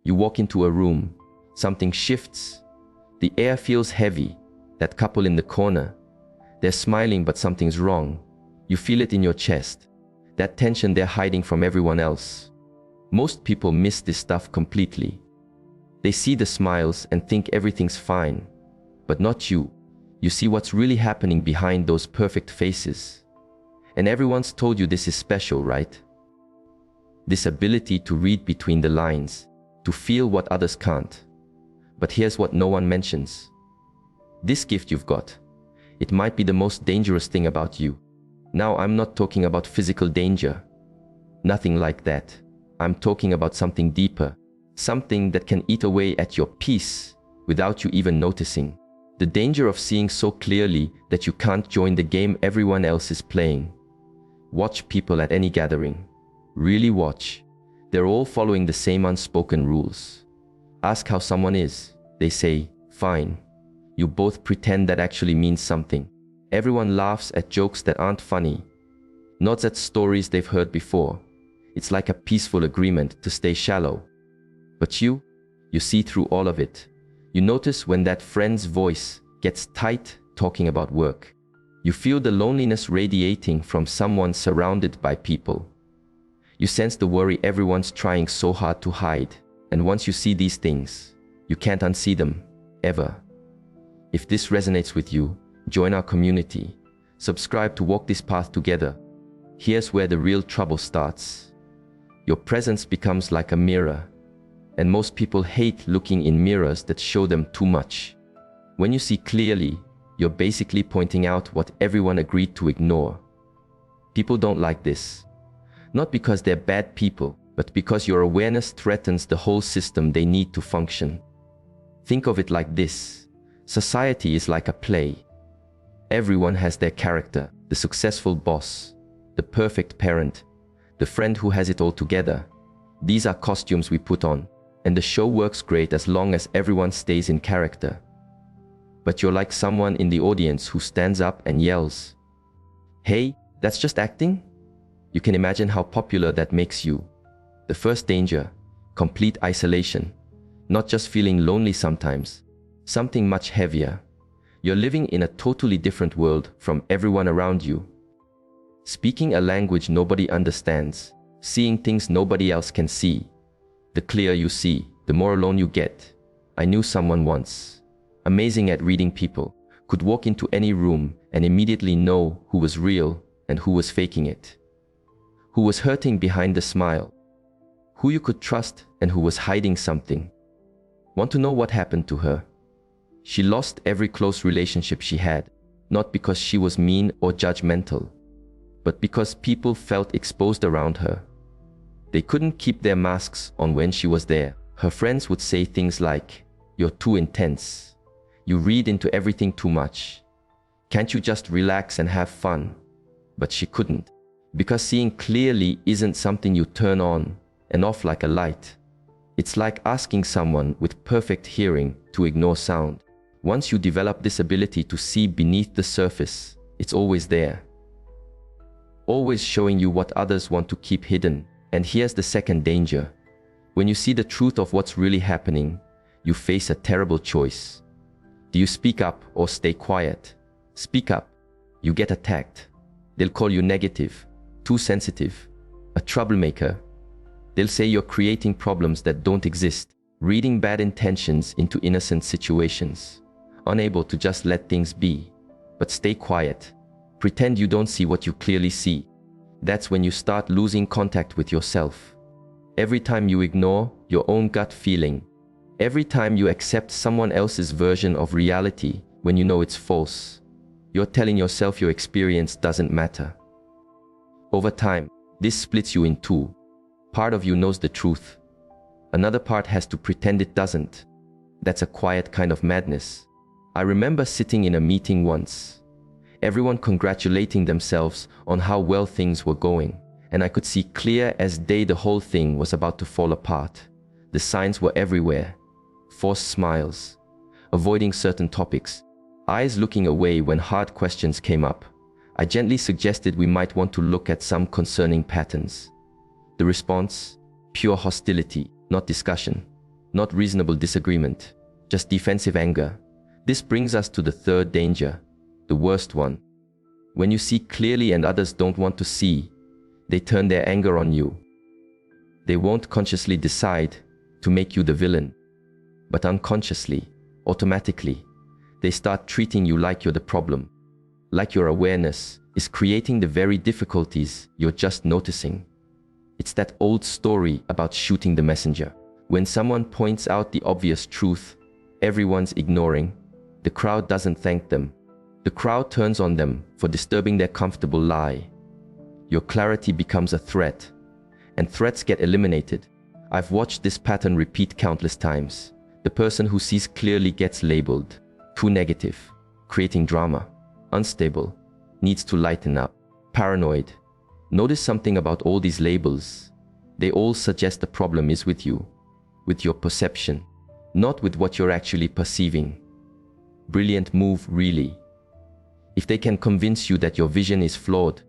You walk into a room, something shifts. The air feels heavy. That couple in the corner, they're smiling but something's wrong. You feel it in your chest. That tension they're hiding from everyone else. Most people miss this stuff completely. They see the smiles and think everything's fine. But not you. You see what's really happening behind those perfect faces. And everyone's told you this is special, right? This ability to read between the lines, to feel what others can't. But here's what no one mentions. This gift you've got, it might be the most dangerous thing about you. Now, I'm not talking about physical danger. Nothing like that. I'm talking about something deeper. Something that can eat away at your peace without you even noticing. The danger of seeing so clearly that you can't join the game everyone else is playing. Watch people at any gathering. Really watch. They're all following the same unspoken rules. Ask how someone is. They say, fine. You both pretend that actually means something. Everyone laughs at jokes that aren't funny. Nods at stories they've heard before. It's like a peaceful agreement to stay shallow. But you see through all of it. You notice when that friend's voice gets tight talking about work. You feel the loneliness radiating from someone surrounded by people. You sense the worry everyone's trying so hard to hide. And once you see these things, you can't unsee them, ever. If this resonates with you, join our community. Subscribe to walk this path together. Here's where the real trouble starts. Your presence becomes like a mirror. And most people hate looking in mirrors that show them too much. When you see clearly, you're basically pointing out what everyone agreed to ignore. People don't like this. Not because they're bad people, but because your awareness threatens the whole system they need to function. Think of it like this. Society is like a play. Everyone has their character, the successful boss, the perfect parent, the friend who has it all together. These are costumes we put on, and the show works great as long as everyone stays in character. But you're like someone in the audience who stands up and yells, "Hey, that's just acting?" You can imagine how popular that makes you. The first danger, complete isolation. Not just feeling lonely sometimes, something much heavier. You're living in a totally different world from everyone around you. Speaking a language nobody understands, seeing things nobody else can see. The clearer you see, the more alone you get. I knew someone once, amazing at reading people, could walk into any room and immediately know who was real and who was faking it. Who was hurting behind the smile. Who you could trust and who was hiding something. Want to know what happened to her? She lost every close relationship she had, not because she was mean or judgmental, but because people felt exposed around her. They couldn't keep their masks on when she was there. Her friends would say things like, "You're too intense. You read into everything too much. Can't you just relax and have fun?" But she couldn't, because seeing clearly isn't something you turn on and off like a light. It's like asking someone with perfect hearing to ignore sound. Once you develop this ability to see beneath the surface, it's always there. Always showing you what others want to keep hidden. And here's the second danger. When you see the truth of what's really happening, you face a terrible choice. Do you speak up or stay quiet? Speak up. You get attacked. They'll call you negative, too sensitive, a troublemaker. They'll say you're creating problems that don't exist, reading bad intentions into innocent situations, unable to just let things be. But stay quiet. Pretend you don't see what you clearly see. That's when you start losing contact with yourself. Every time you ignore your own gut feeling, every time you accept someone else's version of reality when you know it's false, you're telling yourself your experience doesn't matter. Over time, this splits you in two. Part of you knows the truth. Another part has to pretend it doesn't. That's a quiet kind of madness. I remember sitting in a meeting once. Everyone congratulating themselves on how well things were going, and I could see clear as day the whole thing was about to fall apart. The signs were everywhere. Forced smiles, avoiding certain topics, eyes looking away when hard questions came up. I gently suggested we might want to look at some concerning patterns. The response? Pure hostility, not discussion. not reasonable disagreement, just defensive anger. This brings us to the third danger, the worst one. When you see clearly and others don't want to see, they turn their anger on you. They won't consciously decide to make you the villain, but unconsciously, automatically, they start treating you like you're the problem, like your awareness is creating the very difficulties you're just noticing. It's that old story about shooting the messenger. When someone points out the obvious truth everyone's ignoring, the crowd doesn't thank them. The crowd turns on them for disturbing their comfortable lie. Your clarity becomes a threat, and threats get eliminated. I've watched this pattern repeat countless times. The person who sees clearly gets labeled too negative, creating drama, unstable, needs to lighten up, paranoid. Notice something about all these labels. They all suggest the problem is with you, with your perception, not with what you're actually perceiving. Brilliant move, really. If they can convince you that your vision is flawed,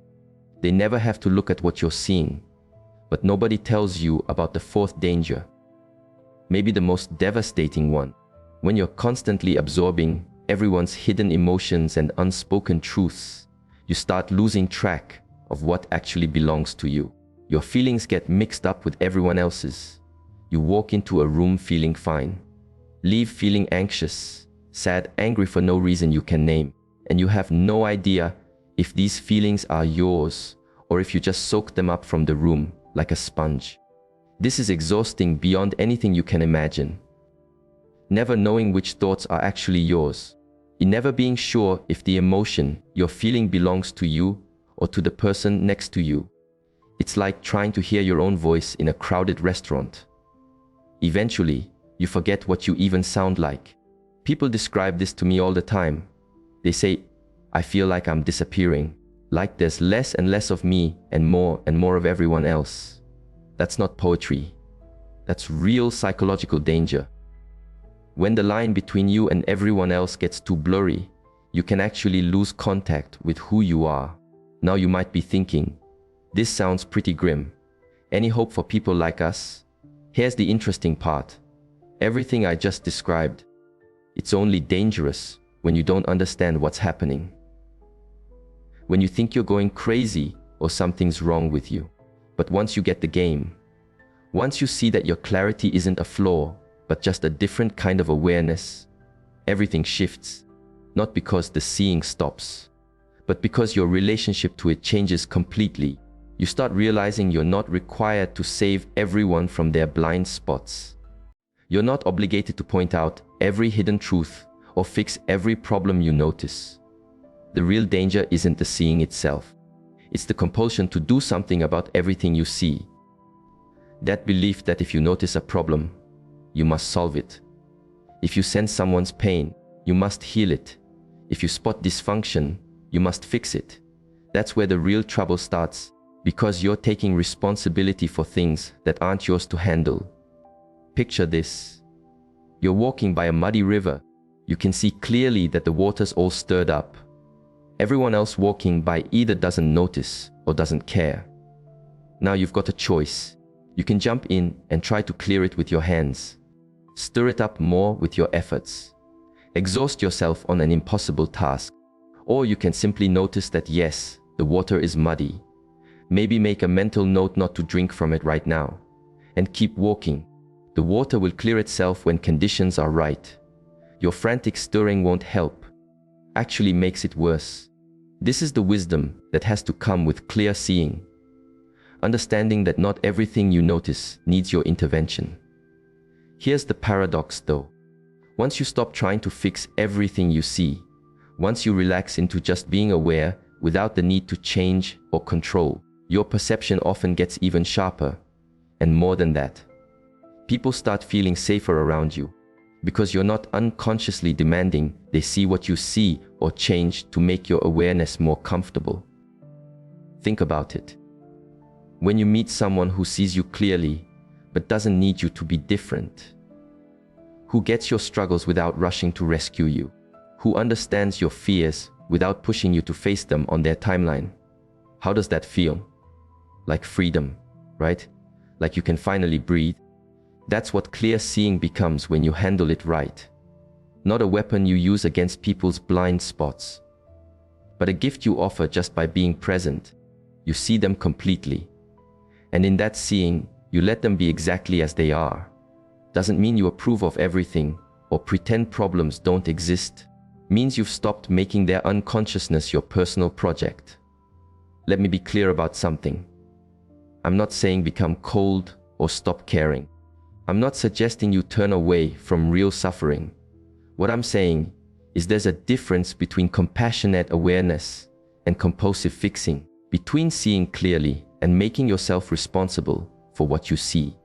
they never have to look at what you're seeing. But nobody tells you about the fourth danger, maybe the most devastating one. When you're constantly absorbing everyone's hidden emotions and unspoken truths, you start losing track of what actually belongs to you. Your feelings get mixed up with everyone else's. You walk into a room feeling fine, leave feeling anxious, sad, angry for no reason you can name, and you have no idea if these feelings are yours or if you just soak them up from the room like a sponge. This is exhausting beyond anything you can imagine. Never knowing which thoughts are actually yours, in never being sure if the emotion you're feeling belongs to you or to the person next to you. It's like trying to hear your own voice in a crowded restaurant. Eventually, you forget what you even sound like. People describe this to me all the time. They say, I feel like I'm disappearing, like there's less and less of me and more of everyone else. That's not poetry. That's real psychological danger. When the line between you and everyone else gets too blurry, you can actually lose contact with who you are. Now you might be thinking, this sounds pretty grim. Any hope for people like us? Here's the interesting part. Everything I just described, it's only dangerous when you don't understand what's happening. When you think you're going crazy or something's wrong with you. But once you get the game, once you see that your clarity isn't a flaw, but just a different kind of awareness, everything shifts. Not because the seeing stops, but because your relationship to it changes completely. You start realizing you're not required to save everyone from their blind spots. You're not obligated to point out every hidden truth or fix every problem you notice. The real danger isn't the seeing itself. It's the compulsion to do something about everything you see. That belief that if you notice a problem, you must solve it. If you sense someone's pain, you must heal it. If you spot dysfunction, you must fix it. That's where the real trouble starts, because you're taking responsibility for things that aren't yours to handle. Picture this. You're walking by a muddy river. You can see clearly that the water's all stirred up. Everyone else walking by either doesn't notice or doesn't care. Now you've got a choice. You can jump in and try to clear it with your hands. Stir it up more with your efforts. Exhaust yourself on an impossible task. Or you can simply notice that yes, the water is muddy. Maybe make a mental note not to drink from it right now. And keep walking. The water will clear itself when conditions are right. Your frantic stirring won't help. Actually makes it worse. This is the wisdom that has to come with clear seeing. Understanding that not everything you notice needs your intervention. Here's the paradox though. Once you stop trying to fix everything you see, once you relax into just being aware without the need to change or control, your perception often gets even sharper. And more than that, people start feeling safer around you because you're not unconsciously demanding they see what you see or change to make your awareness more comfortable. Think about it. When you meet someone who sees you clearly but doesn't need you to be different, who gets your struggles without rushing to rescue you, who understands your fears without pushing you to face them on their timeline, how does that feel? Like freedom, right? Like you can finally breathe. That's what clear seeing becomes when you handle it right. Not a weapon you use against people's blind spots, but a gift you offer just by being present. You see them completely. And in that seeing, you let them be exactly as they are. Doesn't mean you approve of everything or pretend problems don't exist. Means you've stopped making their unconsciousness your personal project. Let me be clear about something. I'm not saying become cold or stop caring. I'm not suggesting you turn away from real suffering. What I'm saying is there's a difference between compassionate awareness and compulsive fixing, between seeing clearly and making yourself responsible for what you see.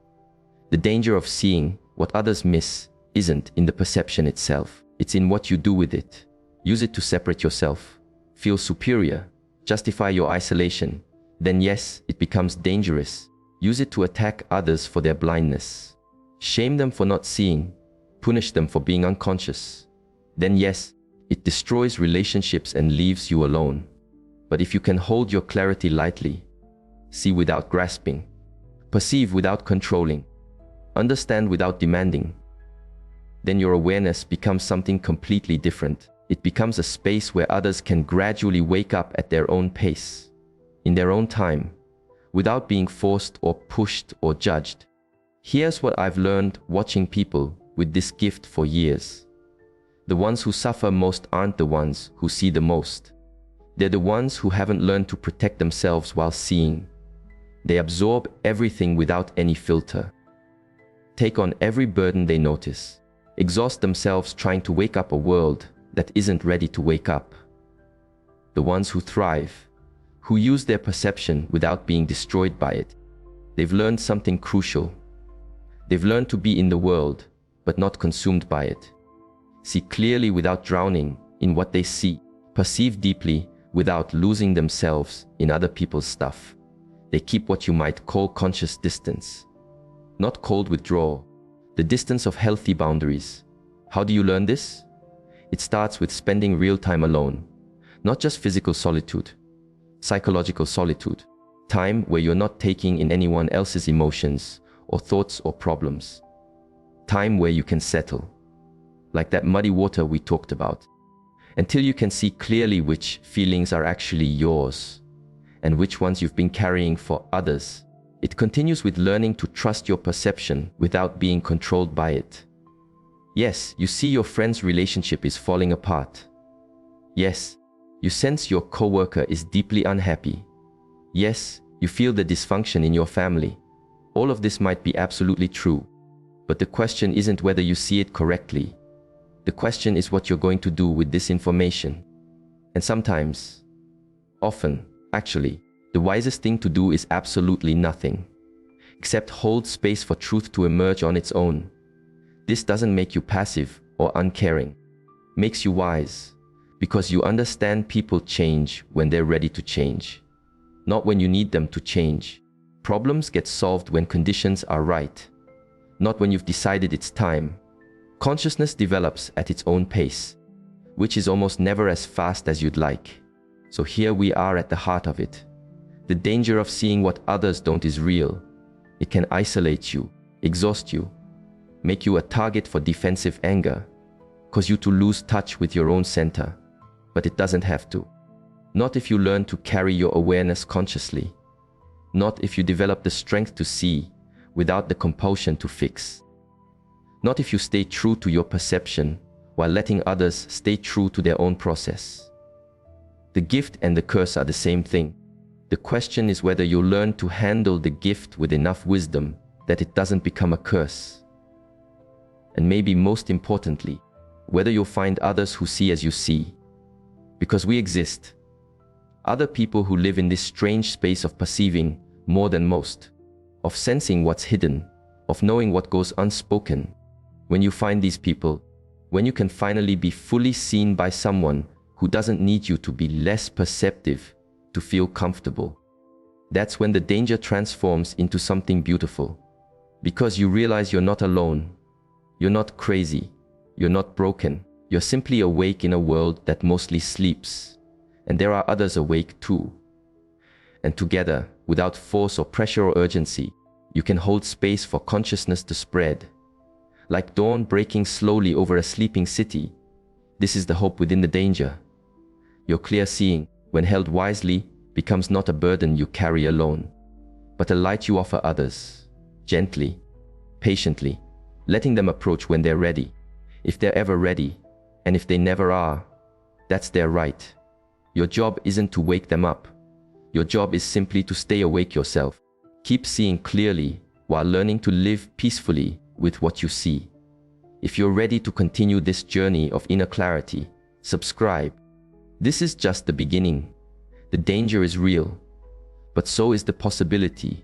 The danger of seeing what others miss isn't in the perception itself. It's in what you do with it. Use it to separate yourself, feel superior, justify your isolation. Then yes, it becomes dangerous. Use it to attack others for their blindness. Shame them for not seeing, punish them for being unconscious. Then yes, it destroys relationships and leaves you alone. But if you can hold your clarity lightly, see without grasping, perceive without controlling, understand without demanding, then your awareness becomes something completely different. It becomes a space where others can gradually wake up at their own pace, in their own time, without being forced or pushed or judged. Here's what I've learned watching people with this gift for years. The ones who suffer most aren't the ones who see the most. They're the ones who haven't learned to protect themselves while seeing. They absorb everything without any filter, take on every burden they notice, exhaust themselves trying to wake up a world that isn't ready to wake up. The ones who thrive, who use their perception without being destroyed by it. They've learned something crucial. They've learned to be in the world, but not consumed by it. See clearly without drowning in what they see. Perceive deeply without losing themselves in other people's stuff. They keep what you might call conscious distance, not cold withdrawal, the distance of healthy boundaries. How do you learn this? It starts with spending real time alone, not just physical solitude, psychological solitude, time where you're not taking in anyone else's emotions or thoughts or problems, time where you can settle, like that muddy water we talked about, until you can see clearly which feelings are actually yours and which ones you've been carrying for others. It continues with learning to trust your perception without being controlled by it. Yes, you see your friend's relationship is falling apart. Yes, you sense your coworker is deeply unhappy. Yes, you feel the dysfunction in your family. All of this might be absolutely true, but the question isn't whether you see it correctly. The question is what you're going to do with this information. And sometimes, often, actually, the wisest thing to do is absolutely nothing, except hold space for truth to emerge on its own. This doesn't make you passive or uncaring. Makes you wise, because you understand people change when they're ready to change, not when you need them to change. Problems get solved when conditions are right, not when you've decided it's time. Consciousness develops at its own pace, which is almost never as fast as you'd like. So here we are at the heart of it. The danger of seeing what others don't is real. It can isolate you, exhaust you, make you a target for defensive anger, cause you to lose touch with your own center. But it doesn't have to. Not if you learn to carry your awareness consciously. Not if you develop the strength to see without the compulsion to fix. Not if you stay true to your perception while letting others stay true to their own process. The gift and the curse are the same thing. The question is whether you learn to handle the gift with enough wisdom that it doesn't become a curse. And maybe most importantly, whether you'll find others who see as you see. Because we exist. Other people who live in this strange space of perceiving more than most, of sensing what's hidden, of knowing what goes unspoken. When you find these people, when you can finally be fully seen by someone who doesn't need you to be less perceptive to feel comfortable, that's when the danger transforms into something beautiful. Because you realize you're not alone, you're not crazy, you're not broken, you're simply awake in a world that mostly sleeps, and there are others awake too. And together, without force or pressure or urgency, You can hold space for consciousness to spread. Like dawn breaking slowly over a sleeping city, this is the hope within the danger. Your clear seeing, when held wisely, becomes not a burden you carry alone, but a light you offer others, gently, patiently, letting them approach when they're ready. If they're ever ready, and if they never are, that's their right. Your job isn't to wake them up. Your job is simply to stay awake yourself. Keep seeing clearly while learning to live peacefully with what you see. If you're ready to continue this journey of inner clarity, subscribe. This is just the beginning. The danger is real, but so is the possibility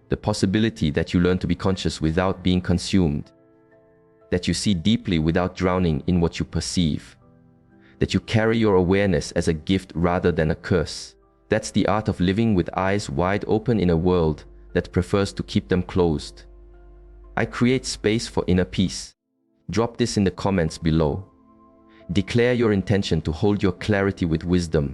that you learn to be conscious without being consumed, that you see deeply without drowning in what you perceive, that you carry your awareness as a gift rather than a curse. That's the art of living with eyes wide open in a world that prefers to keep them closed. I create space for inner peace. Drop this in the comments below. Declare your intention to hold your clarity with wisdom.